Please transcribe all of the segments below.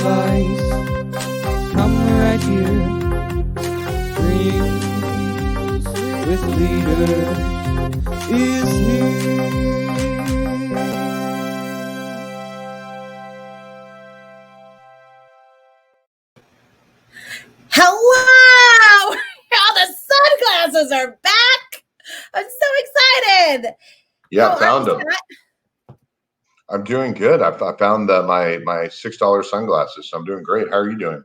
advice, come right here. Dreams with Leaders is here. Hello! All the sunglasses are back. I'm so excited. Yeah, found them. I'm doing good. I found my $6 sunglasses, so I'm doing great. How are you doing?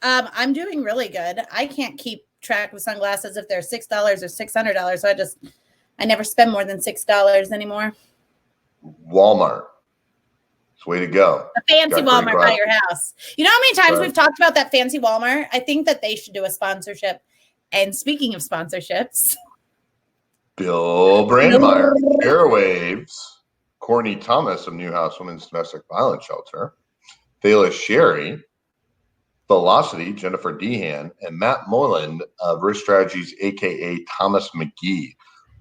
I'm doing really good. I can't keep track of sunglasses if they're $6 or $600, so I never spend more than $6 anymore. Walmart. It's way to go. A fancy Walmart by your house. You know how many times we've talked about that fancy Walmart? I think that they should do a sponsorship. And speaking of sponsorships, Bill Brandmeier, Airwaves, Courtney Thomas of Newhouse Women's Domestic Violence Shelter, Thela Sherry, Velocity, Jennifer Dehan, and Matt Moreland of Risk Strategies, aka Thomas McGee.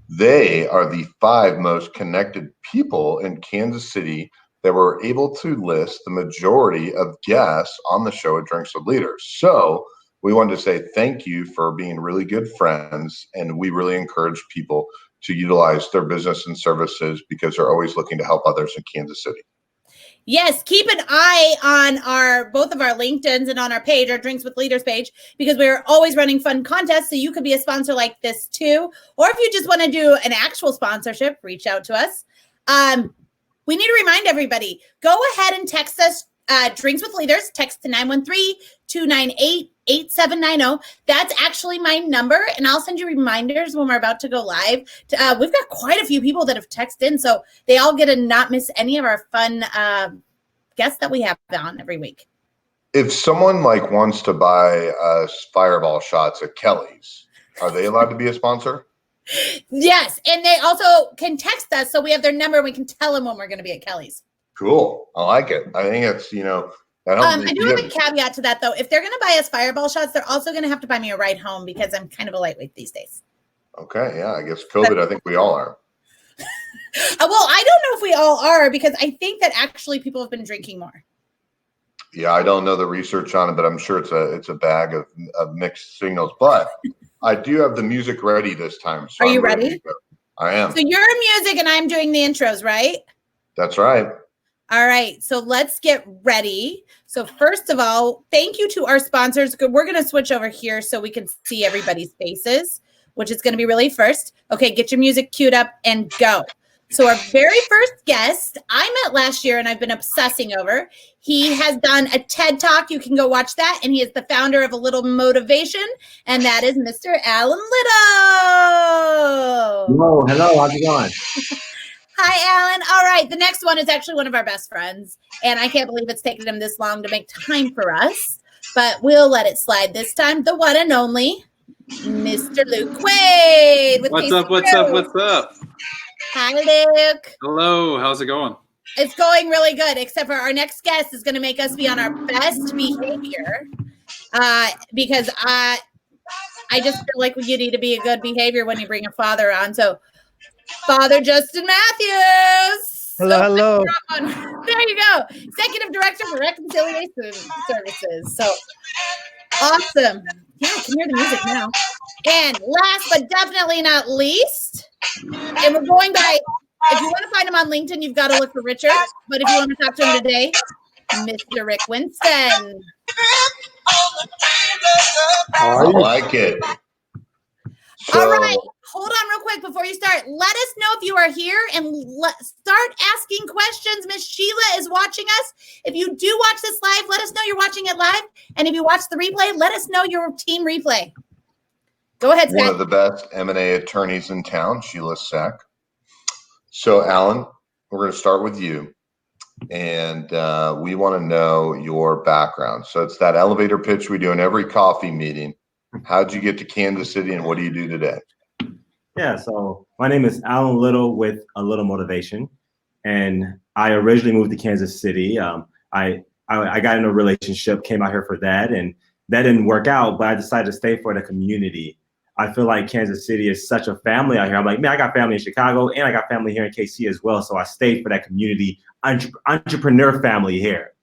They are the 5 most connected people in Kansas City that were able to list the majority of guests on the show at Drinks with Leaders. So we wanted to say thank you for being really good friends, and we really encourage people to utilize their business and services because they're always looking to help others in Kansas City. Yes, keep an eye on both of our LinkedIns and on our page, our Drinks with Leaders page, because we're always running fun contests. So you could be a sponsor like this too. Or if you just want to do an actual sponsorship, reach out to us. We need to remind everybody, go ahead and text us Drinks with Leaders, text to 913-298-8790. That's actually my number, and I'll send you reminders when we're about to go live. We've got quite a few people that have texted in, so they all get to not miss any of our fun guests that we have on every week. If someone wants to buy Fireball shots at Kelly's, are they allowed to be a sponsor? Yes, and they also can text us, so we have their number, and we can tell them when we're going to be at Kelly's. Cool. I like it. I think it's, that helps. I do have a caveat to that, though. If they're going to buy us Fireball shots, they're also going to have to buy me a ride home because I'm kind of a lightweight these days. Okay. Yeah. I guess COVID, I think we all are. Well, I don't know if we all are because I think that actually people have been drinking more. Yeah. I don't know the research on it, but I'm sure it's a bag of mixed signals. But I do have the music ready this time. So are you ready? I am. So you're music and I'm doing the intros, right? That's right. All right, so let's get ready. So first of all, thank you to our sponsors. We're going to switch over here so we can see everybody's faces, which is going to be really first. Okay, get your music queued up and go. So our very first guest, I met last year and I've been obsessing over. He has done a TED Talk. You can go watch that. And he is the founder of A Little Motivation. And that is Mr. Alan Little. Hello, how's it going? Hi, Alan. All right. The next one is actually one of our best friends. And I can't believe it's taken him this long to make time for us. But we'll let it slide this time. The one and only Mr. Luke Quaid. What's up? Hi, Luke. Hello. How's it going? It's going really good, except for our next guest is going to make us be on our best behavior because I just feel like you need to be a good behavior when you bring a father on. So Father Justin Mathews. Hello. There you go. Executive Director for Reconciliation Services. So awesome. Yeah, I can hear the music now. And last but definitely not least, and we're going by, if you want to find him on LinkedIn, you've got to look for Richard. But if you want to talk to him today, Mr. Rick Winston. I like it. So, all right. Hold on real quick before you start. Let us know if you are here and start asking questions. Miss Sheila is watching us. If you do watch this live, let us know you're watching it live. And if you watch the replay, let us know your team replay. Go ahead, Scott. One of the best M&A attorneys in town, Sheila Sack. So, Alan, we're going to start with you. And we want to know your background. So it's that elevator pitch we do in every coffee meeting. How'd you get to Kansas City and what do you do today? Yeah, so my name is Alan Little with A Little Motivation, and I originally moved to Kansas City. I got in a relationship, came out here for that, and that didn't work out, but I decided to stay for the community. I feel like Kansas City is such a family out here. I'm like, man, I got family in Chicago, and I got family here in KC as well, so I stayed for that community entrepreneur family here.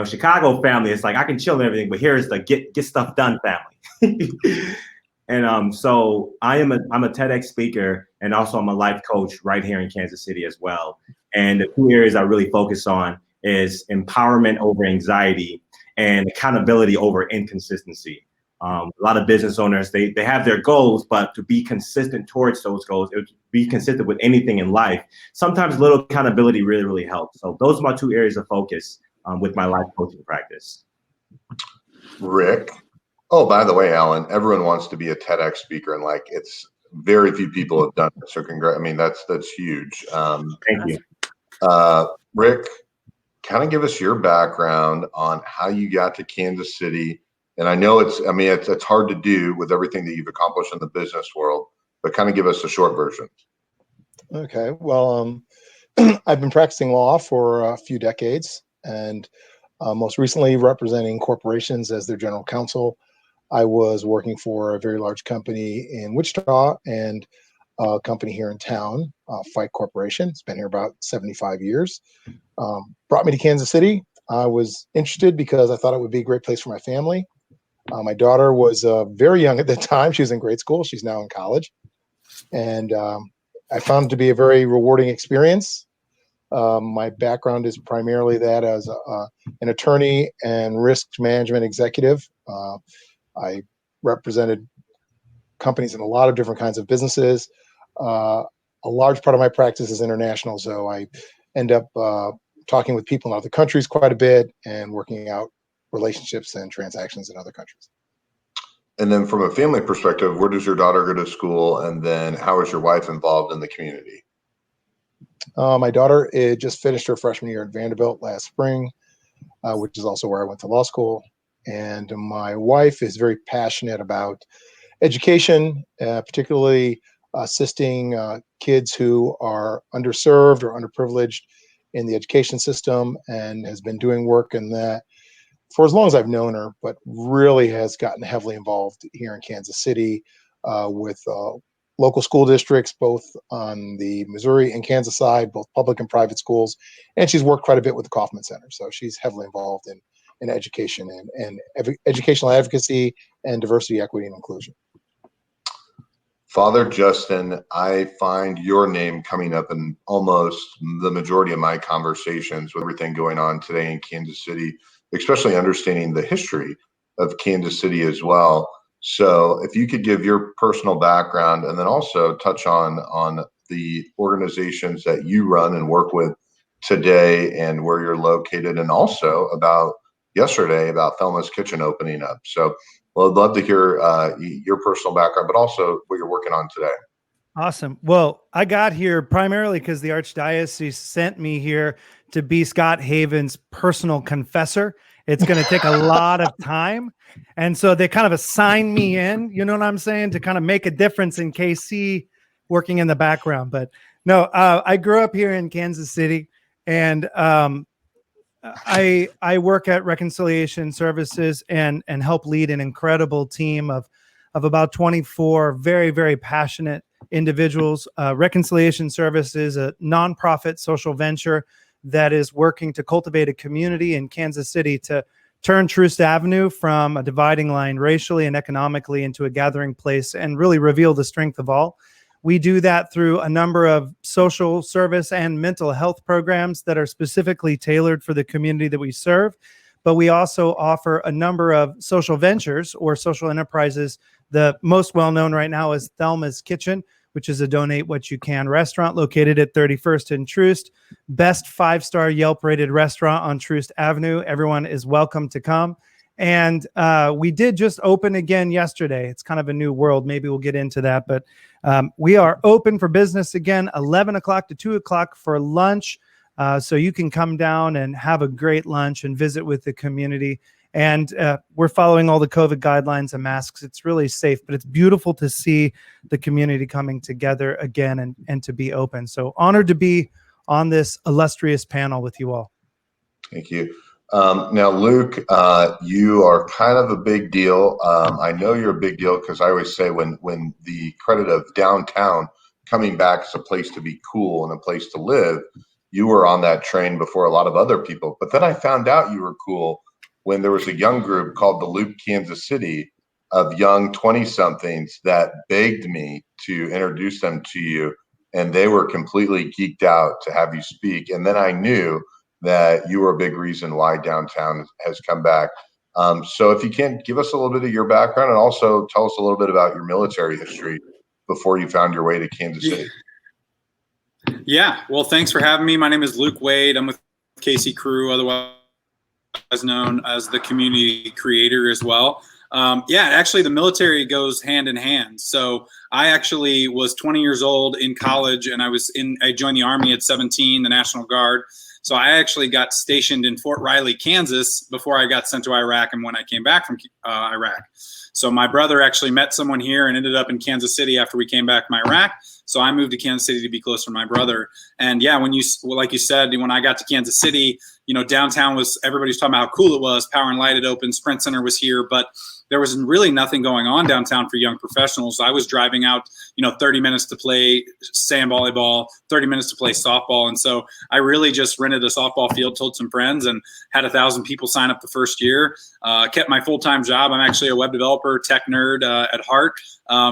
Chicago family, it's like I can chill and everything, but here's the get stuff done family. And so I'm a TEDx speaker, and also I'm a life coach right here in Kansas City as well. And the two areas I really focus on is empowerment over anxiety and accountability over inconsistency. A lot of business owners, they have their goals, but to be consistent towards those goals, to be consistent with anything in life, sometimes little accountability really, really helps. So those are my two areas of focus with my life coaching practice. Rick. Oh, by the way, Alan, everyone wants to be a TEDx speaker, and like it's very few people have done it. So congrats. I mean, that's huge. Thank you. Rick, kind of give us your background on how you got to Kansas City. And I know it's hard to do with everything that you've accomplished in the business world, but kind of give us a short version. Okay. Well, I've been practicing law for a few decades, and most recently representing corporations as their general counsel. I was working for a very large company in Wichita and a company here in town, Fike Corporation. It's been here about 75 years. Brought me to Kansas City. I was interested because I thought it would be a great place for my family. My daughter was very young at the time. She was in grade school. She's now in college. And I found it to be a very rewarding experience. My background is primarily that as an attorney and risk management executive. I represented companies in a lot of different kinds of businesses. A large part of my practice is international, so I end up talking with people in other countries quite a bit and working out relationships and transactions in other countries. And then from a family perspective, where does your daughter go to school? And then how is your wife involved in the community? My daughter just finished her freshman year at Vanderbilt last spring, which is also where I went to law school. And my wife is very passionate about education, particularly assisting kids who are underserved or underprivileged in the education system, and has been doing work in that for as long as I've known her, but really has gotten heavily involved here in Kansas City with local school districts, both on the Missouri and Kansas side, both public and private schools. And she's worked quite a bit with the Kaufman Center. So she's heavily involved in education and educational advocacy and diversity, equity, and inclusion. Father Justin, I find your name coming up in almost the majority of my conversations with everything going on today in Kansas City, especially understanding the history of Kansas City as well. So if you could give your personal background and then also touch on the organizations that you run and work with today and where you're located, and also about yesterday about Thelma's Kitchen opening up. So well, I'd love to hear your personal background, but also what you're working on today. Awesome. Well, I got here primarily because the Archdiocese sent me here to be Scott Haven's personal confessor. It's going to take a lot of time. And so they kind of assigned me in, you know what I'm saying, to kind of make a difference in KC working in the background. But no, I grew up here in Kansas City, and I work at Reconciliation Services and help lead an incredible team of about 24 very, very passionate individuals. Reconciliation Services, a nonprofit social venture that is working to cultivate a community in Kansas City to turn Troost Avenue from a dividing line racially and economically into a gathering place and really reveal the strength of all. We do that through a number of social service and mental health programs that are specifically tailored for the community that we serve. But we also offer a number of social ventures or social enterprises. The most well-known right now is Thelma's Kitchen, which is a donate what you can restaurant located at 31st and Troost. Best 5-star Yelp-rated restaurant on Troost Avenue. Everyone is welcome to come. And we did just open again yesterday. It's kind of a new world. Maybe we'll get into that. But we are open for business again, 11 o'clock to 2 o'clock for lunch. So you can come down and have a great lunch and visit with the community. And we're following all the COVID guidelines and masks. It's really safe, but it's beautiful to see the community coming together again and to be open. So honored to be on this illustrious panel with you all. Thank you. Now, Luke, you are kind of a big deal. I know you're a big deal because I always say when the credit of downtown coming back as a place to be cool and a place to live, you were on that train before a lot of other people. But then I found out you were cool when there was a young group called the Loop Kansas City of young 20-somethings that begged me to introduce them to you. And they were completely geeked out to have you speak. And then I knew that you were a big reason why downtown has come back. So if you can give us a little bit of your background and also tell us a little bit about your military history before you found your way to Kansas City. Yeah, well, thanks for having me. My name is Luke Wade. I'm with Casey Crew, otherwise known as the community creator as well. Yeah, actually the military goes hand in hand. So I actually was 20 years old in college, and I joined the Army at 17, the National Guard. So I actually got stationed in Fort Riley, Kansas before I got sent to Iraq and when I came back from Iraq. So my brother actually met someone here and ended up in Kansas City after we came back from Iraq. So I moved to Kansas City to be closer to my brother. And yeah, like you said, when I got to Kansas City, downtown everybody's talking about how cool it was. Power and Light had opened, Sprint Center was here, but there was really nothing going on downtown for young professionals. I was driving out, 30 minutes to play sand volleyball, 30 minutes to play softball. And so I really just rented a softball field, told some friends, and had 1,000 people sign up the first year. Kept my full-time job. I'm actually a web developer, tech nerd at heart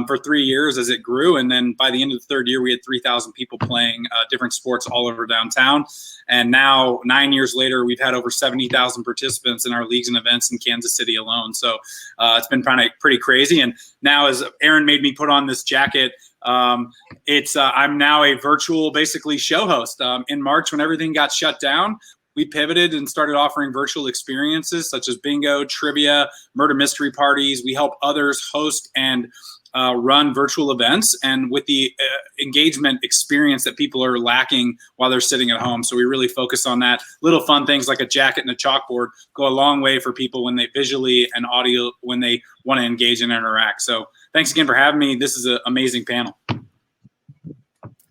for 3 years as it grew. And then by the end of the third year, we had 3,000 people playing different sports all over downtown. And now 9 years later, we've had over 70,000 participants in our leagues and events in Kansas City alone. So it's been pretty crazy. And now, as Aaron made me put on this jacket, I'm now a virtual, basically, show host. In March, when everything got shut down, we pivoted and started offering virtual experiences such as bingo, trivia, murder mystery parties. We help others host and run virtual events, and with the engagement experience that people are lacking while they're sitting at home. So we really focus on that. Little fun things like a jacket and a chalkboard go a long way for people when they visually and audio, when they want to engage and interact. So thanks again for having me. This is an amazing panel.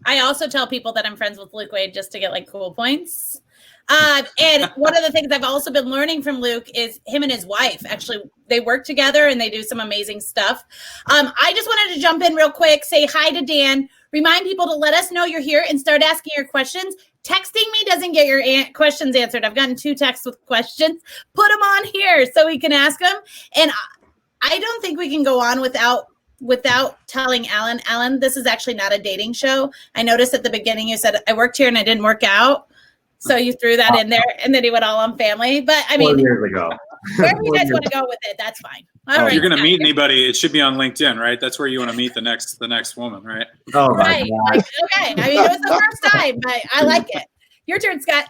I also tell people that I'm friends with Luke Wade just to get cool points. And one of the things I've also been learning from Luke is him and his wife. Actually, they work together and they do some amazing stuff. I just wanted to jump in real quick, say hi to Dan, remind people to let us know you're here and start asking your questions. Texting me doesn't get your questions answered. I've gotten 2 texts with questions. Put them on here so we can ask them. And I don't think we can go on without telling Alan, this is actually not a dating show. I noticed at the beginning you said, I worked here and I didn't work out. So you threw that in there, and then he went all on family. But I mean, 4 years ago. Wherever you guys want to go with it, that's fine. All right. If you're going to meet anybody, it should be on LinkedIn, right? That's where you want to meet the next woman, right? Oh my Right. God. Okay. I mean, it was the first time, but I like it. Your turn, Scott.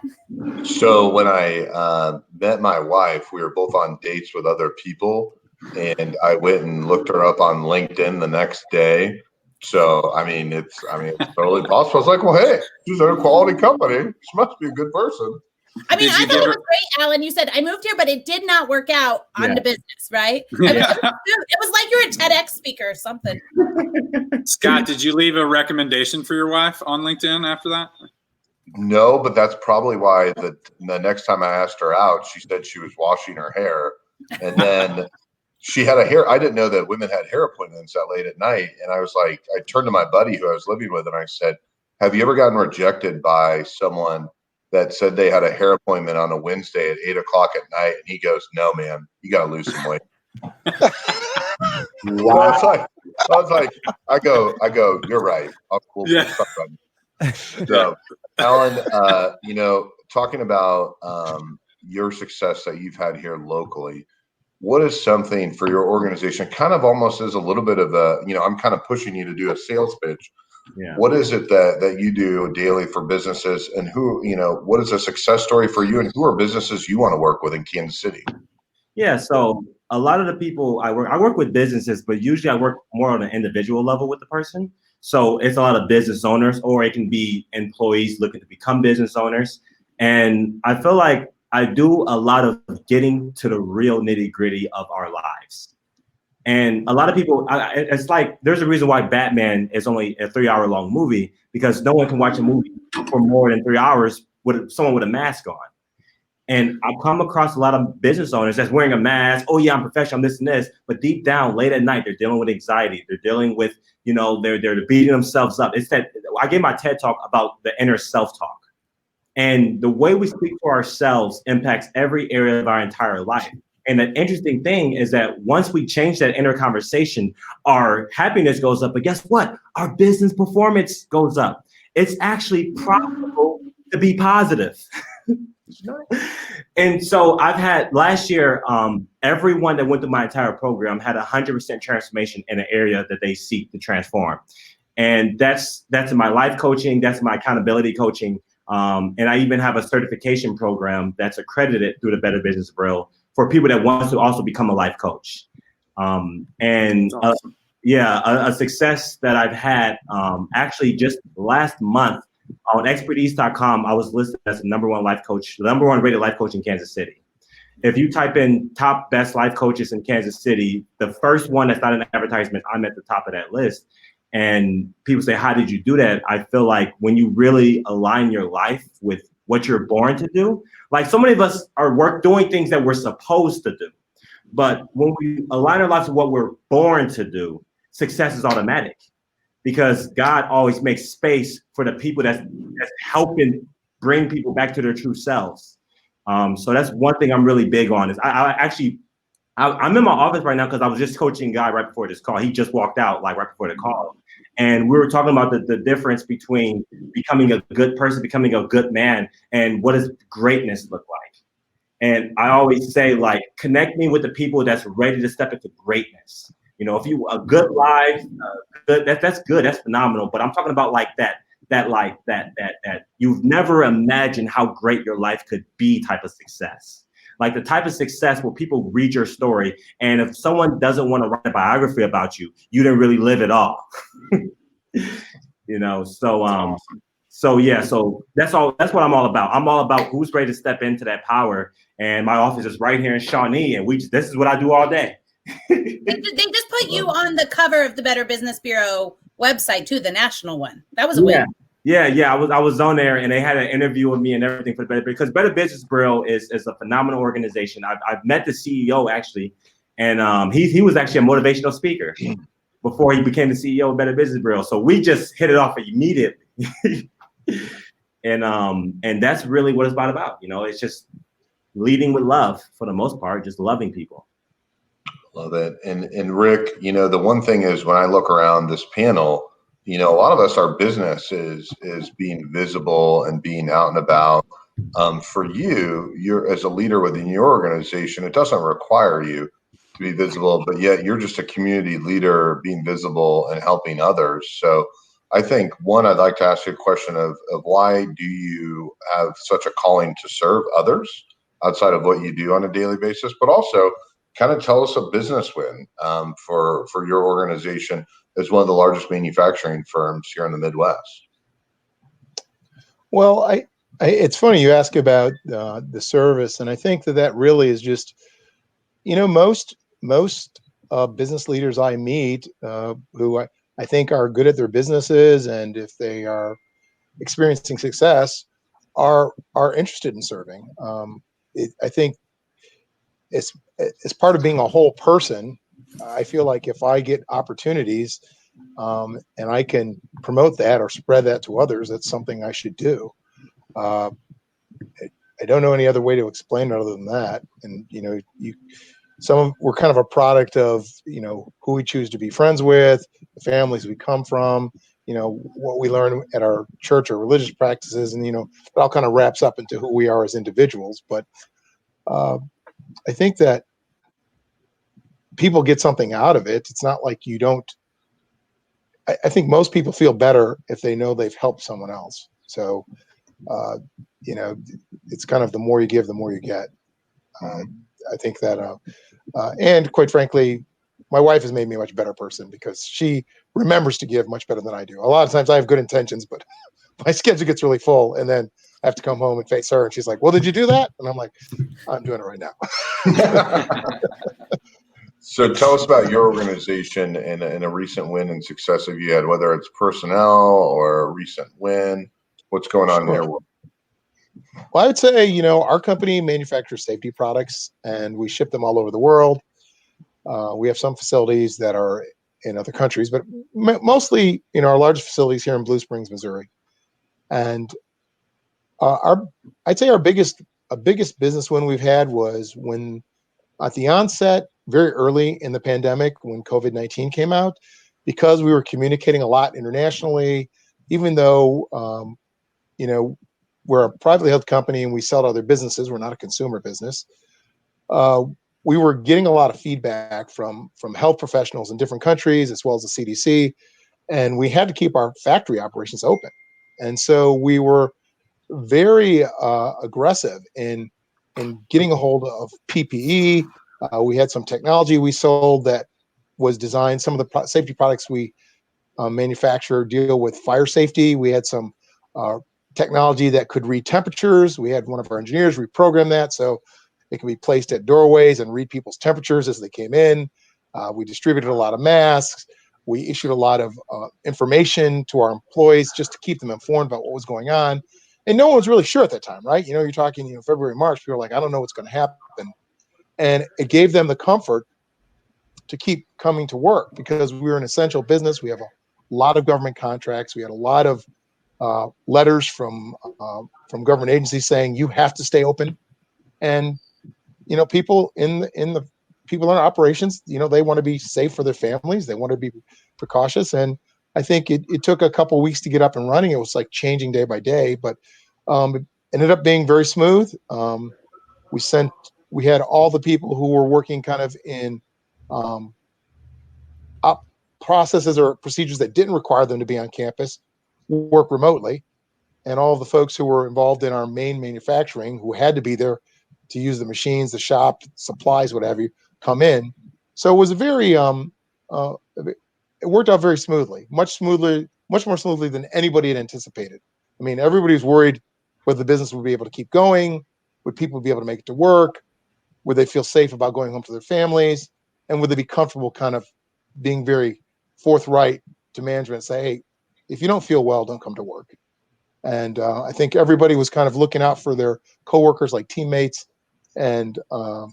So when I met my wife, we were both on dates with other people, and I went and looked her up on LinkedIn the next day. So it's totally possible. I was like, well, hey, she's at a quality company. She must be a good person. I mean, I thought it was great, Alan. You said I moved here, but it did not work out on the business, right? Yeah. It was like you're a TEDx speaker or something. Scott, did you leave a recommendation for your wife on LinkedIn after that? No, but that's probably why the next time I asked her out, she said she was washing her hair, and then she had I didn't know that women had hair appointments that late at night. And I was like, I turned to my buddy who I was living with and I said, have you ever gotten rejected by someone that said they had a hair appointment on a Wednesday at 8 o'clock at night? And he goes, no, man, you got to lose some weight. Wow. I go, you're right. I'll cool. Yeah. So, Alan, talking about your success that you've had here locally, what is something for your organization, kind of almost as a little bit of a, I'm kind of pushing you to do a sales pitch. Yeah. What is it that you do daily for businesses, and who, what is a success story for you, and who are businesses you want to work with in Kansas City? Yeah. So a lot of the people I work with businesses, but usually I work more on an individual level with the person. So it's a lot of business owners, or it can be employees looking to become business owners. And I feel like I do a lot of getting to the real nitty gritty of our lives. And a lot of people, it's like, there's a reason why Batman is only a 3-hour long movie, because no one can watch a movie for more than 3 hours with someone with a mask on. And I've come across a lot of business owners that's wearing a mask. Oh yeah, I'm professional, I'm this and this. But deep down, late at night, they're dealing with anxiety. They're dealing with, they're beating themselves up. It's that I gave my TED talk about the inner self-talk. And the way we speak to ourselves impacts every area of our entire life. And the interesting thing is that once we change that inner conversation, our happiness goes up. But guess what? Our business performance goes up. It's actually profitable to be positive. And so I've had last year, everyone that went through my entire program had 100% transformation in an area that they seek to transform. And that's in my life coaching, that's my accountability coaching. And I even have a certification program that's accredited through the Better Business Bureau for people that want to also become a life coach. And Awesome. a success that I've had actually just last month on expertise.com, I was listed as the number one life coach, the number one rated life coach in Kansas City. If you type in top best life coaches in Kansas City, the first one that's not an advertisement, I'm at the top of that list. And people say, how did you do that? I feel like when you really align your life with what you're born to do, like so many of us are doing things that we're supposed to do. But when we align our lives with what we're born to do, success is automatic because God always makes space for the people that's helping bring people back to their true selves. So that's one thing I'm really big on is I'm in my office right now because I was just coaching a guy right before this call. He just walked out like right before the call. And we were talking about the difference between becoming a good person, becoming a good man, and what does greatness look like? And I always say, like, connect me with the people that's ready to step into greatness. You know, if you a good life, that's good, that's phenomenal. But I'm talking about like that you've never imagined how great your life could be type of success. Like the type of success where people read your story, and if someone doesn't want to write a biography about you, you didn't really live it all. You know, so that's what I'm all about. I'm all about who's ready to step into that power. And my office is right here in Shawnee, and this is what I do all day. They just put you on the cover of the Better Business Bureau website too, the national one. That was a win. Yeah. I was on there, and they had an interview with me and everything for the because Better Business Bureau is a phenomenal organization. I've met the CEO actually, and he was actually a motivational speaker before he became the CEO of Better Business Bureau. So we just hit it off immediately, and that's really what it's about. You know, it's just leading with love for the most part, just loving people. Love it. And Rick, you know, the one thing is when I look around this panel, you know, a lot of us, our business is being visible and being out and about. For you're as a leader within your organization, it doesn't require you to be visible, but yet you're just a community leader being visible and helping others. So I think I'd like to ask you a question of why do you have such a calling to serve others outside of what you do on a daily basis, but also kind of tell us a business win for your organization as one of the largest manufacturing firms here in the Midwest. Well, it's funny you ask about the service, and I think that really is just, you know, most business leaders I meet who I think are good at their businesses, and if they are experiencing success, are interested in serving. I think it's part of being a whole person. I feel like if I get opportunities and I can promote that or spread that to others, that's something I should do. I don't know any other way to explain it other than that. And, you know, we're kind of a product of, you know, who we choose to be friends with, the families we come from, you know, what we learn at our church or religious practices. And, you know, it all kind of wraps up into who we are as individuals. But I think that people get something out of it. It's not like you don't. I think most people feel better if they know they've helped someone else. So, you know, it's kind of the more you give, the more you get. I think that, and quite frankly, my wife has made me a much better person because she remembers to give much better than I do. A lot of times I have good intentions, but my schedule gets really full, and then I have to come home and face her, and she's like, well, did you do that? And I'm like, I'm doing it right now. So tell us about your organization and a recent win and success have you had, whether it's personnel or a recent win. What's going on in your world? Well, I would say, you know, our company manufactures safety products, and we ship them all over the world. We have some facilities that are in other countries, but mostly, you know, our largest facilities here in Blue Springs, Missouri. And I'd say our biggest business win we've had was when at the onset, very early in the pandemic, when COVID-19 came out, because we were communicating a lot internationally, even though we're a privately held company and we sell to other businesses, we're not a consumer business. We were getting a lot of feedback from health professionals in different countries as well as the CDC, and we had to keep our factory operations open. And so we were very aggressive in getting a hold of PPE. We had some technology we sold that was designed. Some of the safety products we manufacture deal with fire safety. We had some technology that could read temperatures. We had one of our engineers reprogram that so it can be placed at doorways and read people's temperatures as they came in. We distributed a lot of masks. We issued a lot of information to our employees just to keep them informed about what was going on. And no one was really sure at that time, right? You're talking, February, March, people are like, I don't know what's going to happen. And it gave them the comfort to keep coming to work because we were an essential business. We have a lot of government contracts. We had a lot of letters from government agencies saying you have to stay open. And people in our operations, they want to be safe for their families. They want to be precautious. And I think it took a couple of weeks to get up and running. It was like changing day by day, but it ended up being very smooth. We had all the people who were working kind of in processes or procedures that didn't require them to be on campus work remotely. And all the folks who were involved in our main manufacturing who had to be there to use the machines, the shop, supplies, whatever you come in. So it was a very, it worked out very smoothly, much more smoothly than anybody had anticipated. I mean, everybody was worried whether the business would be able to keep going. Would people be able to make it to work? Would they feel safe about going home to their families? And would they be comfortable kind of being very forthright to management and say, hey, if you don't feel well, don't come to work. And I think everybody was kind of looking out for their coworkers like teammates. And our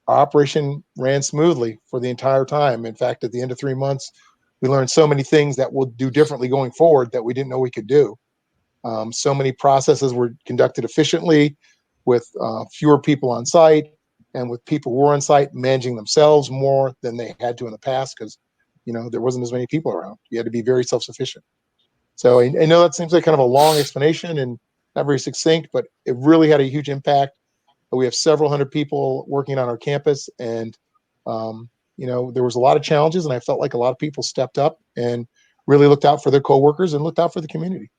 operation ran smoothly for the entire time. In fact, at the end of 3 months, we learned so many things that we'll do differently going forward that we didn't know we could do. So many processes were conducted efficiently with fewer people on site and with people who were on site managing themselves more than they had to in the past because, there wasn't as many people around. You had to be very self-sufficient. So I know that seems like kind of a long explanation and not very succinct, but it really had a huge impact. We have several hundred people working on our campus, and there was a lot of challenges, and I felt like a lot of people stepped up and really looked out for their coworkers and looked out for the community.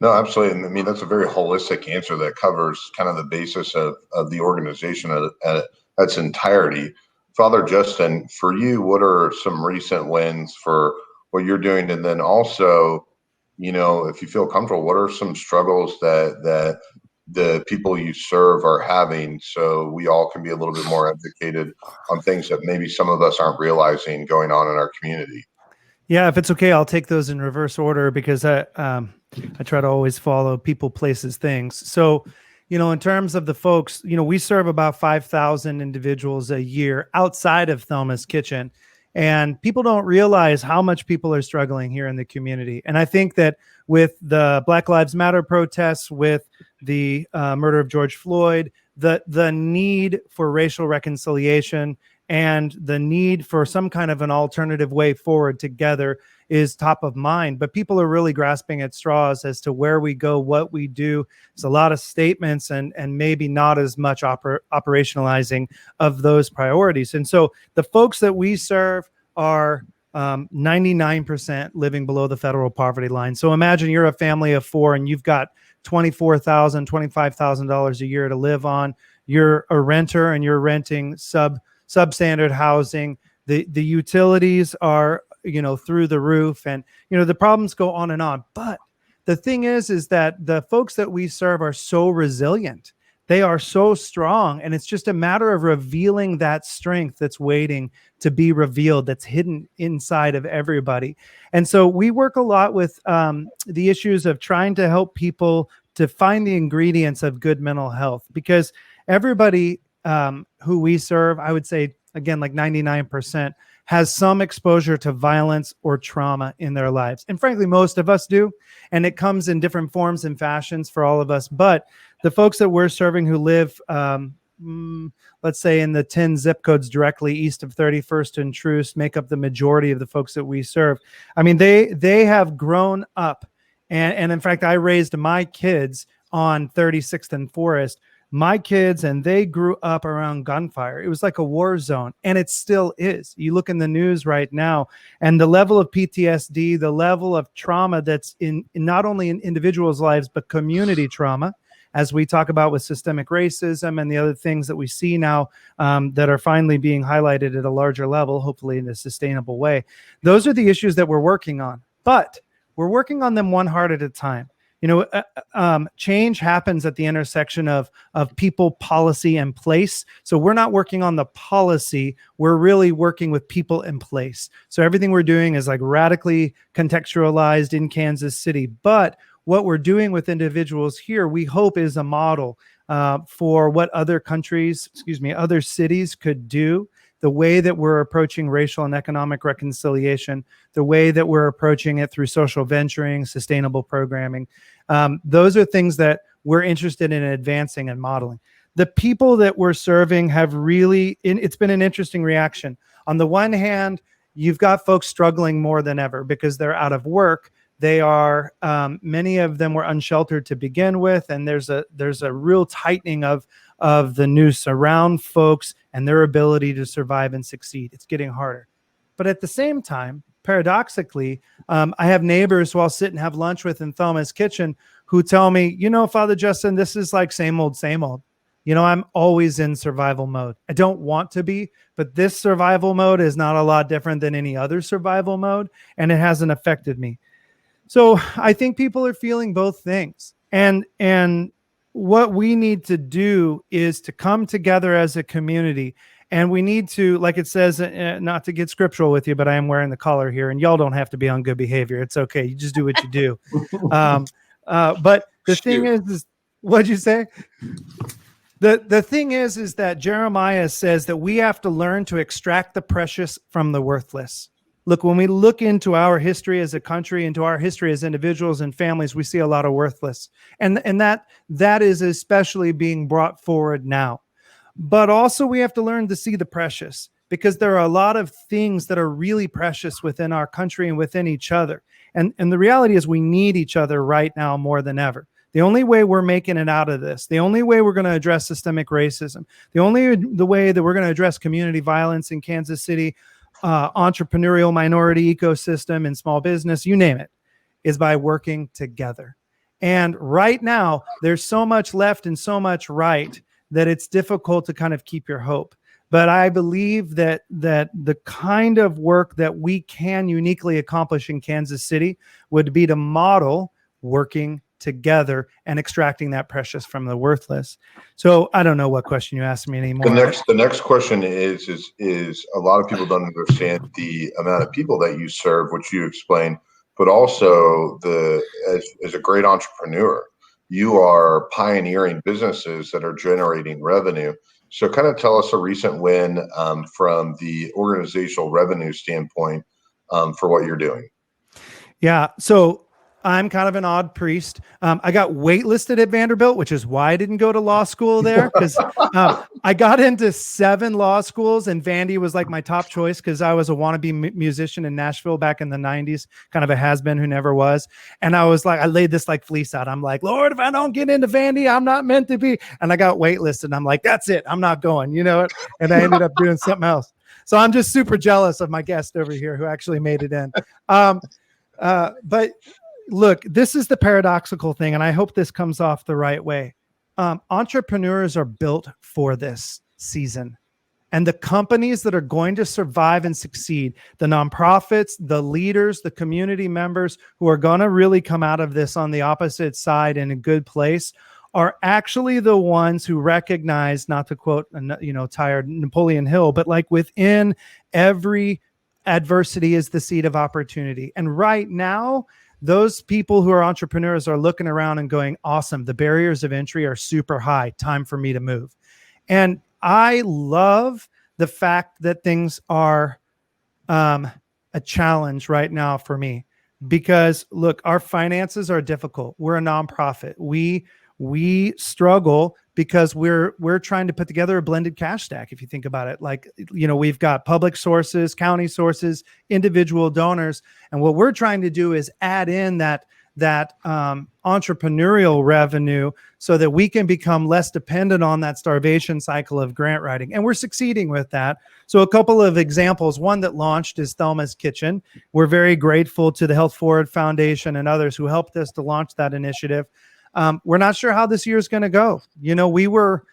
No, absolutely. And I mean, that's a very holistic answer that covers kind of the basis of the organization at its entirety. Father Justin, for you, what are some recent wins for what you're doing? And then also, if you feel comfortable, what are some struggles that the people you serve are having so we all can be a little bit more educated on things that maybe some of us aren't realizing going on in our community? Yeah, if it's okay, I'll take those in reverse order because I try to always follow people, places, things. So, in terms of the folks, we serve about 5,000 individuals a year outside of Thelma's Kitchen. And people don't realize how much people are struggling here in the community. And I think that with the Black Lives Matter protests, with the murder of George Floyd, the need for racial reconciliation and the need for some kind of an alternative way forward together is top of mind. But people are really grasping at straws as to where we go, what we do. There's a lot of statements and maybe not as much operationalizing of those priorities. And so the folks that we serve are 99% living below the federal poverty line. So imagine you're a family of four and you've got $24,000, $25,000 a year to live on. You're a renter and you're renting substandard housing. The utilities are, through the roof, and, the problems go on and on. But the thing is that the folks that we serve are so resilient. They are so strong. And it's just a matter of revealing that strength that's waiting to be revealed, that's hidden inside of everybody. And so we work a lot with the issues of trying to help people to find the ingredients of good mental health, because everybody who we serve, I would say, again, like 99%, has some exposure to violence or trauma in their lives. And frankly, most of us do. And it comes in different forms and fashions for all of us. But the folks that we're serving who live, let's say in the 10 zip codes directly east of 31st and Troost, make up the majority of the folks that we serve. I mean, they have grown up. And in fact, I raised my kids on 36th and Forest. My kids, and they grew up around gunfire. It was like a war zone, and it still is. You look in the news right now, and the level of PTSD, the level of trauma that's in not only in individuals' lives, but community trauma, as we talk about with systemic racism and the other things that we see now that are finally being highlighted at a larger level, hopefully in a sustainable way. Those are the issues that we're working on, but we're working on them one heart at a time. You know, change happens at the intersection of people, policy, and place. So we're not working on the policy. We're really working with people in place. So everything we're doing is like radically contextualized in Kansas City. But what we're doing with individuals here, we hope is a model for what other countries, other cities could do. The way that we're approaching racial and economic reconciliation, the way that we're approaching it through social venturing, sustainable programming. Those are things that we're interested in advancing and modeling. The people that we're serving have really, it's been an interesting reaction. On the one hand, you've got folks struggling more than ever because they're out of work. They are, many of them were unsheltered to begin with, and there's a real tightening of the noose around folks and their ability to survive and succeed. It's getting harder. But at the same time, paradoxically, I have neighbors who I'll sit and have lunch with in Thelma's kitchen who tell me, you know, Father Justin, this is like same old, same old. You know, I'm always in survival mode. I don't want to be, but this survival mode is not a lot different than any other survival mode, and it hasn't affected me. So I think people are feeling both things. And what we need to do is to come together as a community. And we need to, like it says, not to get scriptural with you, but I am wearing the collar here, and y'all don't have to be on good behavior. It's okay. You just do what you do. But the thing is what'd you say? The thing is that Jeremiah says that we have to learn to extract the precious from the worthless. Look, when we look into our history as a country, into our history as individuals and families, we see a lot of worthless. And that is especially being brought forward now. But also we have to learn to see the precious, because there are a lot of things that are really precious within our country and within each other. And the reality is we need each other right now more than ever. The only way we're making it out of this, the only way we're going to address systemic racism, the way that we're going to address community violence in Kansas City, entrepreneurial minority ecosystem and small business, you name it, is by working together. And right now, there's so much left and so much right that it's difficult to kind of keep your hope. But I believe that the kind of work that we can uniquely accomplish in Kansas City would be to model working together and extracting that precious from the worthless. So I don't know what question you asked me anymore. The next question is a lot of people don't understand the amount of people that you serve, which you explained, but also as a great entrepreneur, you are pioneering businesses that are generating revenue. So kind of tell us a recent win from the organizational revenue standpoint for what you're doing. Yeah. So I'm kind of an odd priest. I got waitlisted at Vanderbilt, which is why I didn't go to law school there, because I got into 7 law schools, and Vandy was like my top choice because I was a wannabe musician in Nashville back in the 90s, kind of a has-been who never was. And I was like, I laid this like fleece out. I'm like, Lord, if I don't get into Vandy, I'm not meant to be. And I got waitlisted, and I'm like, that's it. I'm not going, you know? And I ended up doing something else. So I'm just super jealous of my guest over here who actually made it in. But look, this is the paradoxical thing, and I hope this comes off the right way. Entrepreneurs are built for this season. And the companies that are going to survive and succeed, the nonprofits, the leaders, the community members who are going to really come out of this on the opposite side in a good place, are actually the ones who recognize, not to quote, tired Napoleon Hill, but like within every adversity is the seed of opportunity. And right now, those people who are entrepreneurs are looking around and going, awesome, the barriers of entry are super high. Time for me to move. And I love the fact that things are a challenge right now for me, because look, our finances are difficult. We're a nonprofit. We struggle because we're trying to put together a blended cash stack. If you think about it, like, we've got public sources, county sources, individual donors. And what we're trying to do is add in that entrepreneurial revenue so that we can become less dependent on that starvation cycle of grant writing. And we're succeeding with that. So a couple of examples, one that launched is Thelma's Kitchen. We're very grateful to the Health Forward Foundation and others who helped us to launch that initiative. We're not sure how this year is going to go. We were